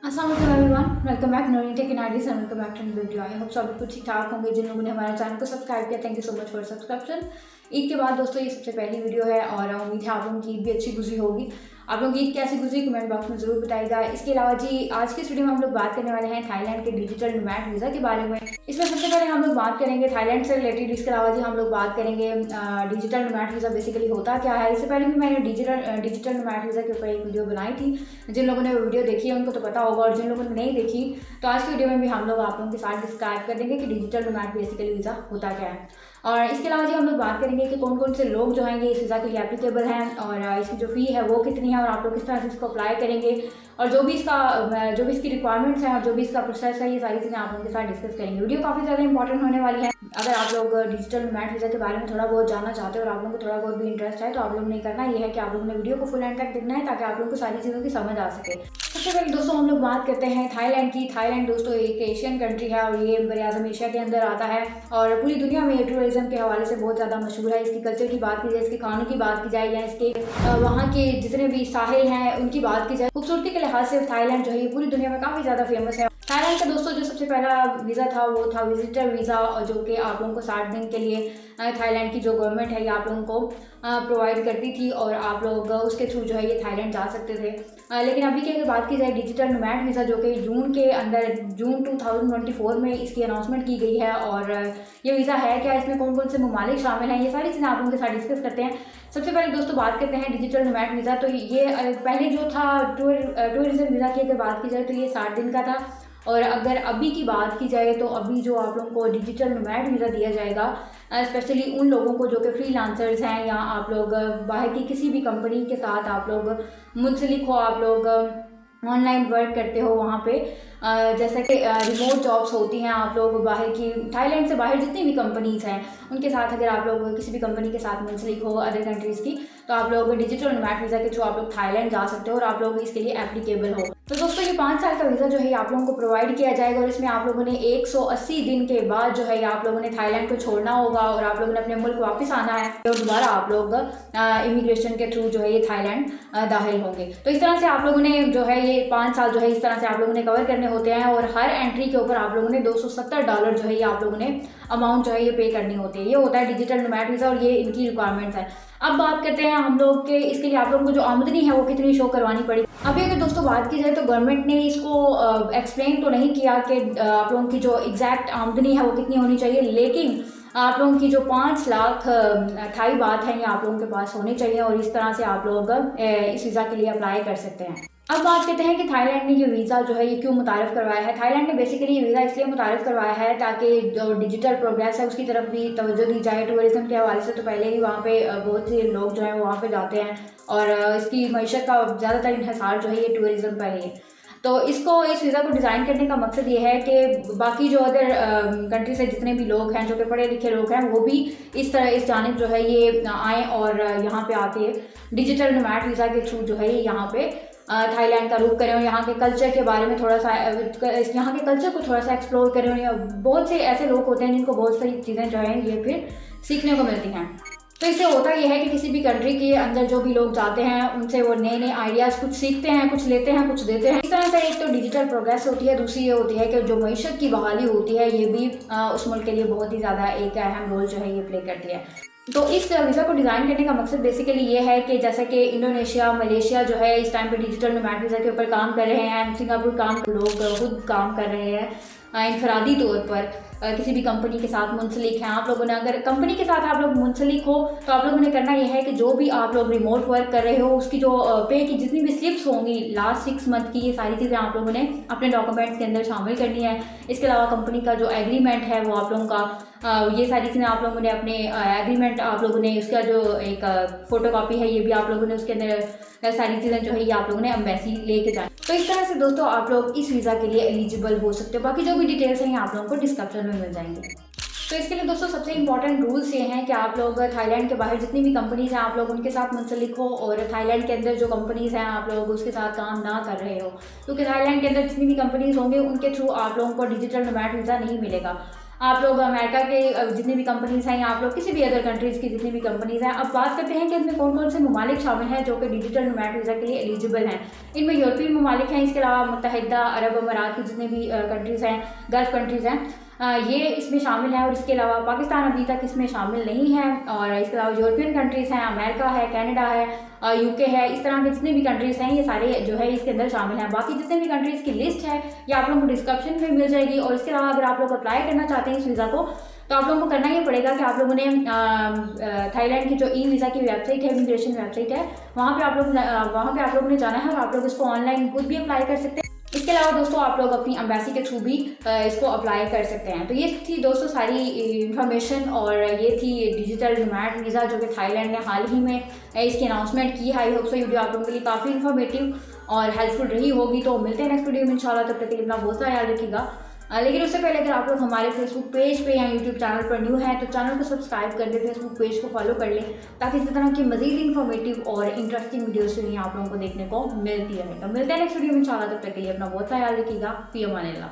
अस्सलाम वालेकुम everyone, welcome back Noorin tech in IDs and welcome back to video. I hope सब कुछ ठीक ठाक होंगे। जिन लोगों ने हमारे चैनल को सब्सक्राइब किया, thank you so much for subscription. Eid के बाद दोस्तों ये सबसे पहली वीडियो है और उम्मीद है आप लोगों की ईद भी अच्छी गुजरी होगी। आप लोग ईद कैसी गुजरी कमेंट बॉक्स में ज़रूर बताइएगा। इसके अलावा जी आज की इस वीडियो में हम लोग बात करने वाले हैं थाईलैंड के डिजिटल नोमैड वीज़ा के बारे में। इसमें सबसे पहले हम लोग बात करेंगे थाईलैंड से रिलेटेड। इसके अलावा जी हम लोग बात करेंगे डिजिटल नोमैड वीज़ा बेसिकली होता क्या है। इससे पहले भी मैंने डिजिटल नोमैड वीज़ा के ऊपर एक वीडियो बनाई थी। जिन लोगों ने वो वीडियो देखी है उनको तो पता होगा, और जिन लोगों ने नहीं देखी तो आज की वीडियो में भी हम लोग आप लोगों के साथ डिस्क्राइब कर देंगे कि डिजिटल नोमैड बेसिकली वीज़ा होता क्या है। और इसके अलावा जी हम लोग बात करेंगे कि कौन कौन से लोग जो हैं ये इस वीज़ा के लिए एप्लीकेबल हैं, और इसकी जो फ़ी है वो कितनी है, और आप लोग किस तरह से इसको अप्लाई करेंगे, और जो भी इसकी रिक्वायरमेंट्स हैं और जो भी इसका प्रोसेस है, ये सारी चीज़ें आप लोगों के साथ डिस्कस करेंगे। वीडियो काफ़ी ज़्यादा इंपॉर्टेंट होने वाली है। अगर आप लोग डिजिटल नोमैड वीज़ा के बारे में थोड़ा बहुत जानना चाहते हो और आप लोगों को थोड़ा बहुत भी इंटरेस्ट है तो आप लोग नहीं करना ये है कि आप लोगों ने वीडियो को फुल एंड तक देखना है ताकि आप लोगों को सारी चीज़ों की समझ आ सके। सबसे पहले दोस्तों हम लोग बात करते हैं थाईलैंड की। थाईलैंड दोस्तों एक एशियन कंट्री है और ये बर-ए-आज़म एशिया के अंदर आता है और पूरी दुनिया में टूरिज्म के हवाले से बहुत ज़्यादा मशहूर है। इसकी कल्चर की बात की जाए, इसके खानों की बात की जाए, या इसके वहाँ के जितने भी साहिल हैं उनकी बात की जाए, खूबसूरती के लिहाज से थाईलैंड जो है ये पूरी दुनिया में काफ़ी ज़्यादा फेमस है। थाईलैंड का दोस्तों जो सबसे पहला वीज़ा था वो था विजिटर वीज़ा, जो कि आप लोगों को 60 दिन के लिए थाईलैंड की जो गवर्नमेंट है ये आप लोगों को प्रोवाइड करती थी और आप लोग उसके थ्रू जो है ये थाईलैंड जा सकते थे। लेकिन अभी की अगर बात की जाए डिजिटल नोमैड वीज़ा, जो कि जून 2024 में इसकी अनाउंसमेंट की गई है, और ये वीज़ा है क्या, इसमें कौन कौन से ममालिक शामिल हैं, ये सारी चीज़ें आप लोगों के साथ डिस्कस करते हैं। सबसे पहले दोस्तों बात करते हैं डिजिटल नोमैड वीज़ा। तो ये पहले जो था टूरिज्म वीज़ा की अगर बात की जाए तो ये 60 दिन का था, और अगर अभी की बात की जाए तो अभी जो आप लोगों को डिजिटल नोमैड वीज़ा दिया जाएगा स्पेशली उन लोगों को जो कि फ्रीलांसर्स हैं, या आप लोग बाहर की किसी भी कंपनी के साथ आप लोग मुंसलिक हो, आप लोग ऑनलाइन वर्क करते हो वहाँ पे, जैसे कि रिमोट जॉब्स होती हैं, आप लोग बाहर की थाईलैंड से बाहर जितनी भी कंपनीज़ हैं उनके साथ अगर आप लोग किसी भी कंपनी के साथ मुंसलिक हो अदर कंट्रीज़ की, तो आप लोग डिजिटल नोमैड वीज़ा के थ्रू आप लोग थाईलैंड जा सकते हो और आप लोग इसके लिए एप्लीकेबल हो। तो दोस्तों ये 5 साल का वीज़ा जो है आप लोगों को प्रोवाइड किया जाएगा, और इसमें आप लोगों ने 180 दिन के बाद जो है आप लोगों ने थाईलैंड को छोड़ना होगा और आप लोगों ने अपने मुल्क वापस आना है, और दोबारा आप लोग इमिग्रेशन के थ्रू जो है ये थाईलैंड दाखिल होंगे। तो इस तरह से आप लोगों ने जो है ये 5 साल जो है इस तरह से आप लोगों ने कवर करने होते हैं, और हर एंट्री के ऊपर आप लोगों ने $270 जो है ये आप लोगों ने अमाउंट जो है ये पे करनी होती है। ये होता है डिजिटल नोमैड वीज़ा और ये इनकी रिक्वायरमेंट्स है। अब बात करते हैं हम लोग के इसके लिए आप लोगों को जो आमदनी है वो कितनी शो करवानी पड़ेगी। अभी अगर दोस्तों बात की जाए तो गवर्नमेंट ने इसको एक्सप्लेन तो नहीं किया कि आप लोगों की जो एग्जैक्ट आमदनी है वो कितनी होनी चाहिए, लेकिन आप लोगों की जो 5 लाख थाई बात है ये आप लोगों के पास होनी चाहिए, और इस तरह से आप लोग इस वीज़ा के लिए अप्लाई कर सकते हैं। अब बात करते हैं कि थाईलैंड ने ये वीज़ा जो है ये क्यों मुतारिफ़ करवाया है। थाईलैंड ने बेसिकली ये वीज़ा इसलिए मुतारिफ़ करवाया है ताकि जो डिजिटल प्रोग्रेस है उसकी तरफ भी तवज्जो दी जाए। टूरिज़्म के हवाले से तो पहले ही वहाँ पे बहुत से लोग जो हैं वो वहाँ पे जाते हैं, और इसकी मईशत का ज़्यादातर इन्हिसार जो है ये टूरिज़्म पर ही है। तो इस वीज़ा को डिज़ाइन करने का मकसद ये है कि बाकी जो अदर कंट्री से जितने भी लोग हैं जो कि पढ़े लिखे लोग हैं वो भी इस जानिब जो है ये आएँ और यहाँ पे आके डिजिटल नोमैड वीज़ा के थ्रू जो है ये यहाँ पे थाईलैंड का रुख करें और यहाँ के कल्चर के बारे में थोड़ा सा यहाँ के कल्चर को थोड़ा सा एक्सप्लोर करें। बहुत से ऐसे लोग होते हैं जिनको बहुत सारी चीज़ें जो हैं ये फिर सीखने को मिलती हैं। तो इससे होता यह है कि किसी भी कंट्री के अंदर जो भी लोग जाते हैं उनसे वो नए नए आइडियाज़ कुछ सीखते हैं, कुछ लेते हैं, कुछ देते हैं। इस तरह से एक तो डिजिटल प्रोग्रेस होती है, दूसरी ये होती है कि जो मईशत की बहाली होती है ये भी उस मुल्क के लिए बहुत ही ज़्यादा एक अहम रोल जो है ये प्ले करती है। तो इस वीज़ा को डिज़ाइन करने का मकसद बेसिकली ये है कि जैसे कि इंडोनेशिया, मलेशिया जो है इस टाइम पे डिजिटल नोमैड वीज़ा के ऊपर काम कर रहे हैं, सिंगापुर लोग खुद काम कर रहे हैं इनफरादी तौर पर किसी भी कंपनी के साथ मुंसलिक हैं। आप लोगों ने अगर कंपनी के साथ आप लोग मुंसलिक हो तो आप लोगों ने करना यह है कि जो भी आप लोग रिमोट वर्क कर रहे हो उसकी जो पे की जितनी भी स्लिप्स होंगी लास्ट 6 मंथ की, ये सारी चीज़ें आप लोगों ने अपने डॉक्यूमेंट्स के अंदर शामिल करनी है। इसके अलावा कंपनी का जो एग्रीमेंट है वो आप लोगों का ये सारी चीज़ें आप लोगों ने अपने एग्रीमेंट आप लोगों ने उसका जो एक फ़ोटोकॉपी है ये भी आप लोगों ने उसके अंदर सारी चीज़ें जो है ये आप लोगों ने एम्बेसी लेके जाए। तो इस तरह से दोस्तों आप लोग इस वीज़ा के लिए एलिजिबल हो सकते हो। बाकी जो भी डिटेल्स हैं ये आप लोगों को डिस्क्रिप्शन में मिल जाएंगे। तो इसके लिए दोस्तों सबसे इंपॉर्टेंट रूल्स ये हैं कि आप लोग थाईलैंड के बाहर जितनी भी कंपनीज़ हैं आप लोग उनके साथ मुंसलिक हो, और थाईलैंड के अंदर जो कंपनीज़ हैं आप लोग उसके साथ काम ना कर रहे हो, क्योंकि थाईलैंड के अंदर जितनी भी कंपनीज़ होंगे उनके थ्रू आप लोगों को डिजिटल नोमैड वीज़ा नहीं मिलेगा। आप लोग अमेरिका के जितनी भी कंपनीज़ हैं या आप लोग किसी भी अदर कंट्रीज़ की जितनी भी कंपनीज़ हैं, अब बात करते हैं कि इनमें कौन कौन से ममालिक शामिल हैं जो कि डिजिटल नोमैड वीज़ा के लिए एलिजिबल हैं। इनमें यूरोपीय ममालिक हैं, इसके अलावा मुत्तहिदा अरब अमारात की जितने भी कंट्रीज़ हैं, गल्फ़ कंट्रीज़ हैं, ये इसमें शामिल हैं। और इसके अलावा पाकिस्तान अभी तक इसमें शामिल नहीं है। और इसके अलावा यूरोपियन कंट्रीज़ हैं, अमेरिका है, कनाडा है, यूके है, इस तरह के जितने भी कंट्रीज़ हैं ये सारे जो है इसके अंदर शामिल हैं। बाकी जितने भी कंट्रीज़ की लिस्ट है ये आप लोगों को डिस्क्रिप्शन में मिल जाएगी। और इसके अलावा अगर आप लोग अप्लाई करना चाहते हैं इस वीज़ा को, तो आप लोगों को करना ये पड़ेगा कि आप लोगों ने थाईलैंड की जो ई वीज़ा की वेबसाइट है, इमिग्रेशन वेबसाइट है, वहाँ पे आप लोगों ने जाना है और आप लोग इसको ऑनलाइन खुद भी अप्लाई कर सकते हैं। इसके अलावा दोस्तों आप लोग अपनी एम्बेसी के थ्रू भी इसको अप्लाई कर सकते हैं। तो ये थी दोस्तों सारी इन्फॉर्मेशन, और ये थी डिजिटल नोमैड वीज़ा जो कि थाईलैंड ने हाल ही में इसकी अनाउंसमेंट की है। आई होप सो वीडियो आप लोगों के लिए काफ़ी इन्फॉर्मेटिव और हेल्पफुल रही होगी। तो मिलते हैं नेक्स्ट वीडियो में इंशाल्लाह, तब तक के लिए अपना बहुत सारा याद रखिएगा। लेकिन उससे पहले अगर आप लोग हमारे फेसबुक पेज पे या यूट्यूब चैनल पर न्यू हैं तो चैनल को सब्सक्राइब कर दें, फेसबुक पेज को फॉलो कर लें, ताकि इस तरह की मजीद इन्फॉर्मेटिव और इंटरेस्टिंग वीडियोस जो हैं आप लोगों को देखने को मिलती रहे। तो मिलते हैं नेक्स्ट वीडियो में इंशाल्लाह, तब तक के लिए अपना बहुत सा ख्याल रखिएगा। फी अमानिल्लाह।